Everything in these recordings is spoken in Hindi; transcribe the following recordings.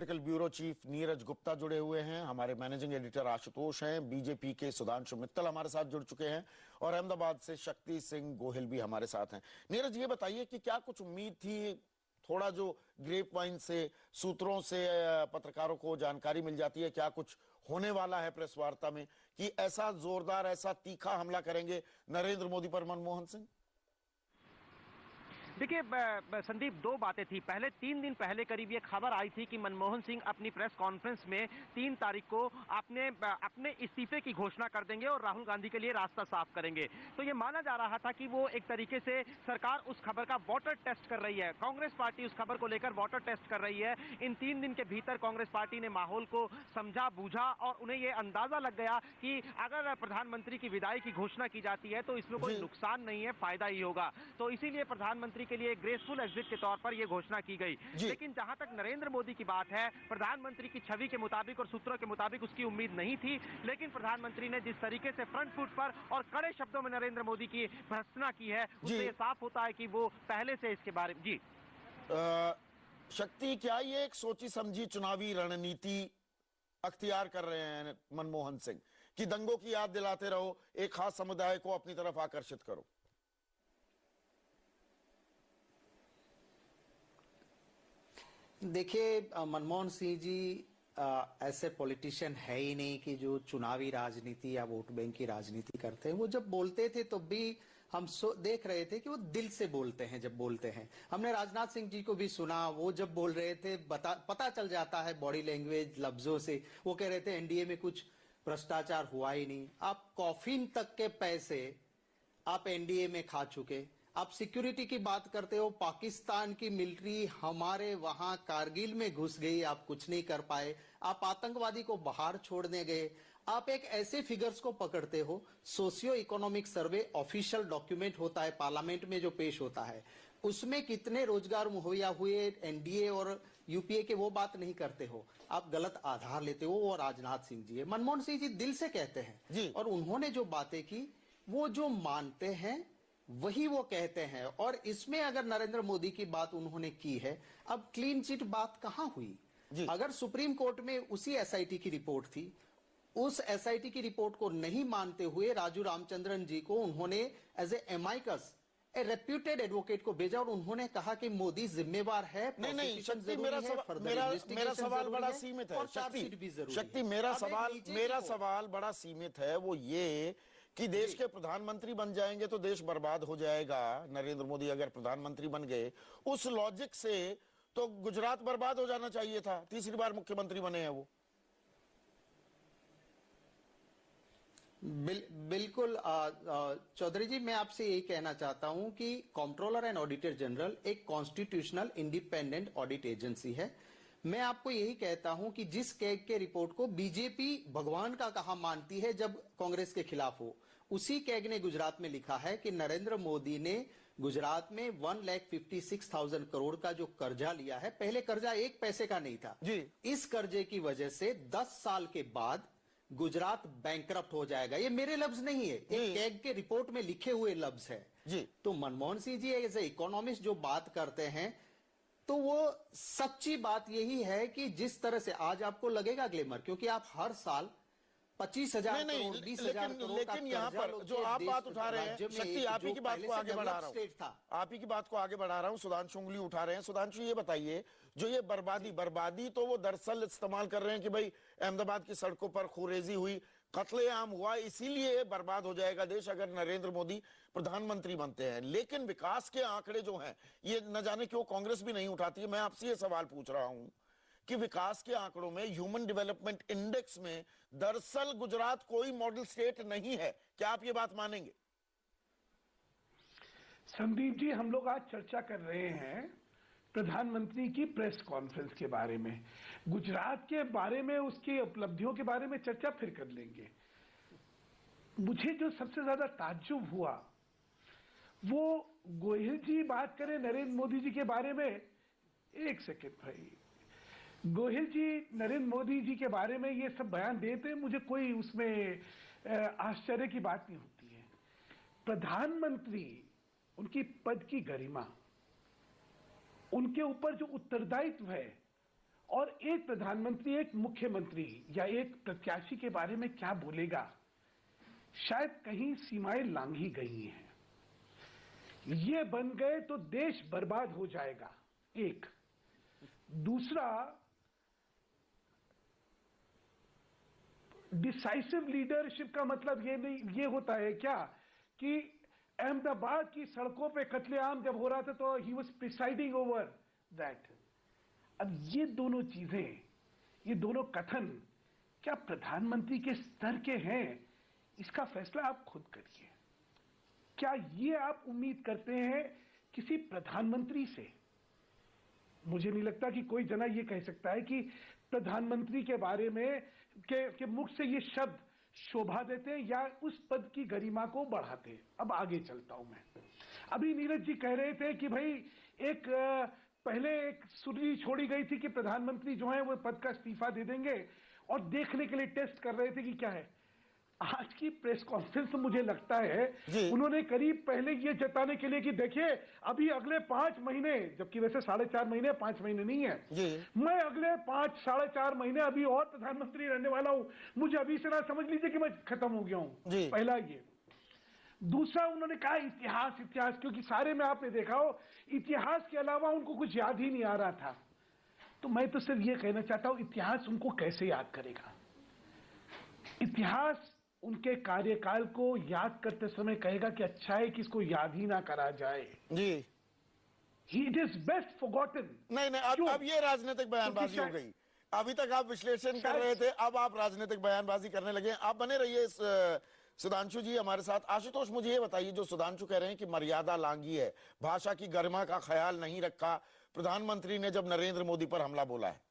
Political bureau chief Neeraj Gupta जुड़े हुए हैं, हमारे मैनेजिंग एडिटर आशुतोष हैं, बीजेपी के सुधांशु मित्तल हमारे साथ जुड़ चुके हैं और अहमदाबाद से शक्ति सिंह गोहिल भी हमारे साथ हैं। नीरज, ये बताइए कि क्या कुछ उम्मीद थी, थोड़ा जो ग्रेप वाइन से, सूत्रों से पत्रकारों को जानकारी मिल जाती है, क्या कुछ होने वाला है प्रेस वार्ता में कि ऐसा जोरदार, ऐसा तीखा हमला करेंगे नरेंद्र मोदी पर मनमोहन सिंह? देखिए संदीप, दो बातें थी। पहले 3 दिन पहले करीब ये खबर आई थी कि मनमोहन सिंह अपनी प्रेस कॉन्फ्रेंस में 3 तारीख को अपने इस्तीफे की घोषणा कर देंगे और राहुल गांधी के लिए रास्ता साफ करेंगे। तो ये माना जा रहा था कि वो एक तरीके से सरकार उस खबर का वाटर टेस्ट कर रही है, कांग्रेस पार्टी उस खबर को लेकर वाटर टेस्ट कर रही है। इन 3 दिन के भीतर कांग्रेस पार्टी ने माहौल को समझा बूझा और उन्हें यह अंदाजा लग गया कि अगर प्रधानमंत्री की विदाई की घोषणा की जाती है तो इसमें कोई नुकसान नहीं है, फायदा ही होगा। तो इसीलिए प्रधानमंत्री के लिए ग्रेसफुल एग्जिट के तौर पर यह घोषणा की गई। लेकिन जहां तक नरेंद्र मोदी की बात है, प्रधानमंत्री की छवि के मुताबिक और सूत्रों के मुताबिक उसकी उम्मीद नहीं थी, लेकिन प्रधानमंत्री ने जिस तरीके से फ्रंट फुट पर और कड़े शब्दों में नरेंद्र मोदी की भर्त्सना की है, उससे यह साफ होता है कि वो पहले से इसके बारे में शक्ति, क्या ये एक सोची समझी चुनावी रणनीति अख्तियार कर रहे हैं मनमोहन सिंह कि दंगों की याद दिलाते रहो, एक खास समुदाय को अपनी तरफ आकर्षित करो? देखिए, मनमोहन सिंह जी ऐसे पॉलिटिशियन है ही नहीं कि जो चुनावी राजनीति या वोट बैंक की राजनीति करते हैं। वो जब बोलते थे तो भी हम देख रहे थे कि वो दिल से बोलते हैं। जब बोलते हैं, हमने राजनाथ सिंह जी को भी सुना, वो जब बोल रहे थे पता चल जाता है बॉडी लैंग्वेज, लफ्जों से। वो कह रहे थे एनडीए में कुछ भ्रष्टाचार हुआ ही नहीं। आप कॉफिन तक के पैसे आप एनडीए में खा चुके। आप सिक्योरिटी की बात करते हो, पाकिस्तान की मिलिट्री हमारे वहां कारगिल में घुस गई, आप कुछ नहीं कर पाए। आप आतंकवादी को बाहर छोड़ने गए। आप एक ऐसे फिगर्स को पकड़ते हो, socio economic survey official document होता है पार्लियामेंट में जो पेश होता है, उसमें कितने रोजगार मुहैया हुए एनडीए और यूपीए के, वो बात नहीं करते हो। आप गलत आधार लेते हो। वो राजनाथ सिंह जी है। मनमोहन सिंह जी दिल से कहते हैं और उन्होंने जो बातें की, वो जो मानते हैं वही वो कहते हैं। और इसमें अगर नरेंद्र मोदी की बात उन्होंने की है, अब क्लीन चिट बात कहां हुई? अगर सुप्रीम कोर्ट में उसी एसआईटी की रिपोर्ट थी, उस एसआईटी की रिपोर्ट को नहीं मानते हुए राजू रामचंद्रन जी को उन्होंने as a amicus, a reputed advocate को भेजा और उन्होंने कहा कि मोदी जिम्मेवार है। नहीं, शक्ति, मेरा सवाल बड़ा सीमित है। शक्ति, मेरा सवाल बड़ा सीमित है। वो ये कि देश के प्रधानमंत्री बन जाएंगे तो देश बर्बाद हो जाएगा। नरेंद्र मोदी अगर प्रधानमंत्री बन गए, उस लॉजिक से तो गुजरात बर्बाद हो जाना चाहिए था। तीसरी बार मुख्यमंत्री बने हैं वो। बिल्कुल चौधरी जी, मैं आपसे यही कहना चाहता हूं कि कंट्रोलर एंड ऑडिटर जनरल एक कॉन्स्टिट्यूशनल इंडिपेंडेंट ऑडिट एजेंसी है। मैं आपको यही कहता हूं कि जिस कैग के रिपोर्ट को बीजेपी भगवान का कहा मानती है जब कांग्रेस के खिलाफ हो, उसी कैग ने गुजरात में लिखा है कि नरेंद्र मोदी ने गुजरात में 1,56,000 करोड़ का जो कर्जा लिया है, पहले कर्जा 1 पैसे का नहीं था जी। इस कर्जे की वजह से 10 साल के बाद गुजरात बैंकरप्ट हो जाएगा। ये मेरे लफ्ज नहीं है, एक कैग के रिपोर्ट में लिखे हुए लफ्ज है जी। तो Manmohan Singh ji as a economist जो बात करते हैं, तो वो सच्ची बात यही है कि जिस तरह से आज आपको लगेगा ग्लैमर, क्योंकि आप हर साल 25,000 करोड़ 20,000 करोड़, लेकिन यहाँ पर जो आप बात उठा रहे हैं, शक्ति, आप ही की बात को आगे बढ़ा रहा हूँ, आप ही की बात को आगे बढ़ा रहा हूँ। सुधांशु उंगली उठा रहे हैं। सुधांशु, ये बताइए, जो ये बर्बादी तो वो दरअसल इस्तेमाल कर रहे हैं कि भाई अहमदाबाद की सड़कों पर खुरेजी हुई, कत्लेआम हुआ, इसीलिए बर्बाद हो जाएगा देश अगर नरेंद्र मोदी प्रधानमंत्री बनते हैं। लेकिन विकास के आंकड़े जो हैं, ये न जाने क्यों कांग्रेस भी नहीं उठाती है। मैं आपसे ये सवाल पूछ रहा हूं कि विकास के आंकड़ों में, ह्यूमन डेवलपमेंट इंडेक्स में दरअसल गुजरात कोई मॉडल स्टेट नहीं है। क्या आप ये बात मानेंगे? संदीप जी, हम लोग आज चर्चा कर रहे हैं प्रधानमंत्री की प्रेस कॉन्फ्रेंस के बारे में। गुजरात के बारे में, उसकी उपलब्धियों के बारे में चर्चा फिर कर लेंगे। मुझे जो सबसे ज्यादा ताज्जुब हुआ, वो गोहिल जी बात करें नरेंद्र मोदी जी के बारे में। एक सेकेंड भाई, गोहिल जी नरेंद्र मोदी जी के बारे में ये सब बयान देते हैं, मुझे कोई उसमें आश्चर्य की बात नहीं होती है। प्रधानमंत्री, उनकी पद की गरिमा, उनके ऊपर जो उत्तरदायित्व है और एक प्रधानमंत्री एक मुख्यमंत्री या एक प्रत्याशी के बारे में क्या बोलेगा, शायद कहीं सीमाएं लांघी गई हैं। ये बन गए तो देश बर्बाद हो जाएगा। एक दूसरा, डिसाइसिव लीडरशिप का मतलब ये होता है क्या कि अहमदाबाद की सड़कों पे कत्लेआम जब हो रहा था तो he was presiding over that. अब ये दोनों चीजें, ये दोनों कथन क्या प्रधानमंत्री के स्तर के हैं, इसका फैसला आप खुद करिए। क्या ये आप उम्मीद करते हैं किसी प्रधानमंत्री से? मुझे नहीं लगता कि कोई जना ये कह सकता है कि प्रधानमंत्री के बारे में के मुख से ये शब्द शोभा देते या उस पद की गरिमा को बढ़ाते। अब आगे चलता हूं मैं। अभी नीरज जी कह रहे थे कि भाई पहले एक सुर्री छोड़ी गई थी कि प्रधानमंत्री जो है वो पद का इस्तीफा दे देंगे और देखने के लिए टेस्ट कर रहे थे कि क्या है। आज की प्रेस कॉन्फ्रेंस में मुझे लगता है उन्होंने करीब पहले ये जताने के लिए कि देखिए अभी अगले 5 महीने, जबकि वैसे 4.5 महीने 5 महीने नहीं है, मैं अगले 4.5 महीने अभी और प्रधानमंत्री रहने वाला हूं, मुझे अभी से ना समझ लीजिए कि मैं खत्म हो गया हूं। पहला ये। दूसरा उन्होंने कहा इतिहास, क्योंकि सारे में आपने देखा हो इतिहास के अलावा उनको कुछ याद ही नहीं आ रहा था। तो मैं तो सिर्फ ये कहना चाहता हूं, इतिहास उनको कैसे याद करेगा? इतिहास उनके कार्यकाल को याद करते समय कहेगा कि अच्छा है कि इसको याद ही ना करा जाए। जी, इट इज बेस्ट फॉरगॉटन। नहीं, अब ये राजनीतिक बयानबाजी हो गई। अभी तक आप विश्लेषण कर रहे थे, अब आप राजनीतिक बयानबाजी करने लगे। आप बने रहिए सुधांशु जी हमारे साथ। आशुतोष, मुझे ये बताइए, जो सुधांशु कह रहे हैं कि मर्यादा लांघी है, भाषा की गरिमा का ख्याल नहीं रखा प्रधानमंत्री ने जब नरेंद्र मोदी पर हमला बोला है।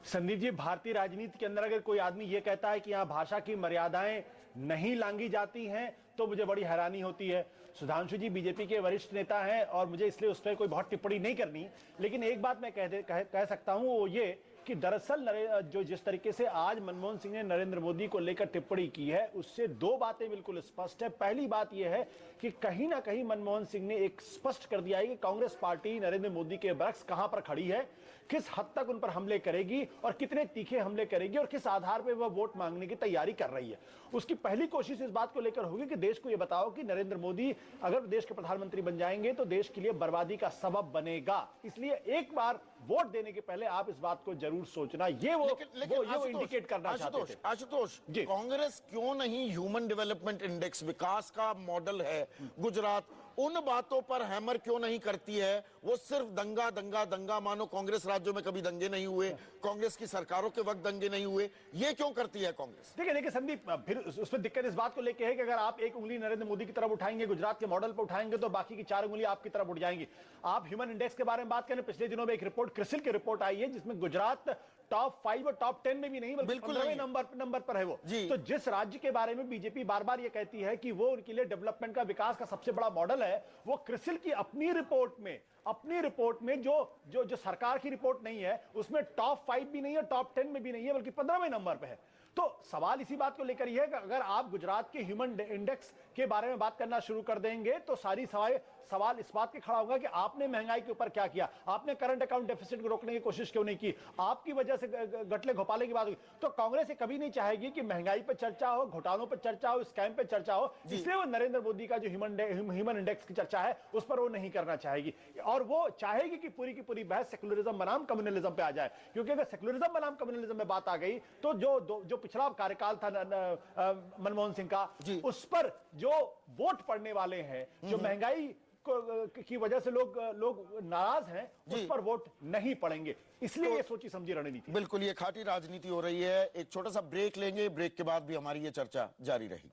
संदीप जी, भारतीय राजनीति के अंदर अगर कोई आदमी ये कहता है कि यहाँ भाषा की मर्यादाएं नहीं लांघी जाती हैं तो मुझे बड़ी हैरानी होती है। सुधांशु जी बीजेपी के वरिष्ठ नेता हैं और मुझे इसलिए उस पर कोई बहुत टिप्पणी नहीं करनी, लेकिन एक बात मैं कह सकता हूं, वो ये कि दरअसल जो जिस तरीके से आज मनमोहन सिंह ने नरेंद्र मोदी को लेकर टिप्पणी की है, उससे 2 बातें बिल्कुल स्पष्ट है। पहली बात यह है कि कहीं ना कहीं मनमोहन सिंह ने एक स्पष्ट कर दिया है कि कांग्रेस पार्टी नरेंद्र मोदी के बरक्स कहां पर खड़ी है, किस हद तक उन पर हमले करेगी और कितने तीखे हमले करेगी और किस आधार पर वह वोट मांगने की तैयारी कर रही है। उसकी पहली कोशिश इस बात को लेकर होगी कि देश को यह बताओ कि नरेंद्र मोदी अगर देश के प्रधानमंत्री बन जाएंगे तो देश के लिए बर्बादी का सबब बनेगा। इसलिए एक बार वोट देने के पहले आप इस बात को जरूर सोचना। ये वो इंडिकेट करना चाहते थे। आशुतोष, कांग्रेस क्यों नहीं ह्यूमन डेवलपमेंट इंडेक्स, विकास का मॉडल है गुजरात, उन बातों पर हैमर क्यों नहीं करती है? वो सिर्फ दंगा दंगा दंगा, मानो कांग्रेस राज्यों में कभी दंगे नहीं हुए, कांग्रेस की सरकारों के वक्त दंगे नहीं हुए, ये क्यों करती है कांग्रेस? देखिए संदीप, फिर उसमें दिक्कत इस बात को लेकर है कि अगर आप एक उंगली नरेंद्र मोदी की तरफ उठाएंगे, गुजरात के मॉडल पर उठाएंगे, तो बाकी की 4 उंगली आपकी तरफ उठ जाएंगी। आप ह्यूमन इंडेक्स के बारे में बात करें, पिछले दिनों में एक रिपोर्ट, क्रिसिल की रिपोर्ट आई है जिसमें गुजरात टॉप 5 और टॉप 10 में भी नहीं, बल्कि 15वें नंबर पर है वो। तो जिस राज्य के बारे में बीजेपी बार बार ये कहती है कि वो उनके लिए डेवलपमेंट का, विकास का सबसे बड़ा मॉडल है, वो क्रिसिल की अपनी रिपोर्ट में जो सरकार की रिपोर्ट नहीं है, उसमें टॉप 5 भी नहीं है, टॉप 10 में भी नहीं है, बल्कि 15वें नंबर पे है। तो सवाल इसी बात को लेकर यह है कि अगर आप गुजरात के ह्यूमन इंडेक्स के बारे में बात करना शुरू कर देंगे तो सारी सवाल इस बात के खड़ा होगा कि आपने महंगाई के ऊपर क्या किया, आपने करंट अकाउंट डेफिसिट को रोकने की कोशिश क्यों नहीं की, आपकी वजह से गटले घोटाले की बात हुई। तो कांग्रेस ये कभी नहीं चाहेगी कि महंगाई पर चर्चा हो, घोटालों पर चर्चा हो, स्कैम पर चर्चा हो, इसलिए वो नरेंद्र मोदी का जो ह्यूमन इंडेक्स की चर्चा है उस पर वो नहीं करना चाहेगी। और वो चाहेगी कि पूरी की पूरी बहस सेकुलरिज्म बनाम कम्युनलिज्म पे आ जाए, क्योंकि अगर सेकुलरिज्म बनाम कम्युनलिज्म में बात आ गई तो जो पिछला कार्यकाल था मनमोहन सिंह का, उस पर जो वोट पड़ने वाले हैं, जो महंगाई की वजह से लोग नाराज हैं, उस पर वोट नहीं पड़ेंगे। इसलिए ये सोची समझी रणनीति। बिल्कुल, ये खाटी राजनीति हो रही है। एक छोटा सा ब्रेक लेंगे, ब्रेक के बाद भी हमारी ये चर्चा जारी रहेगी।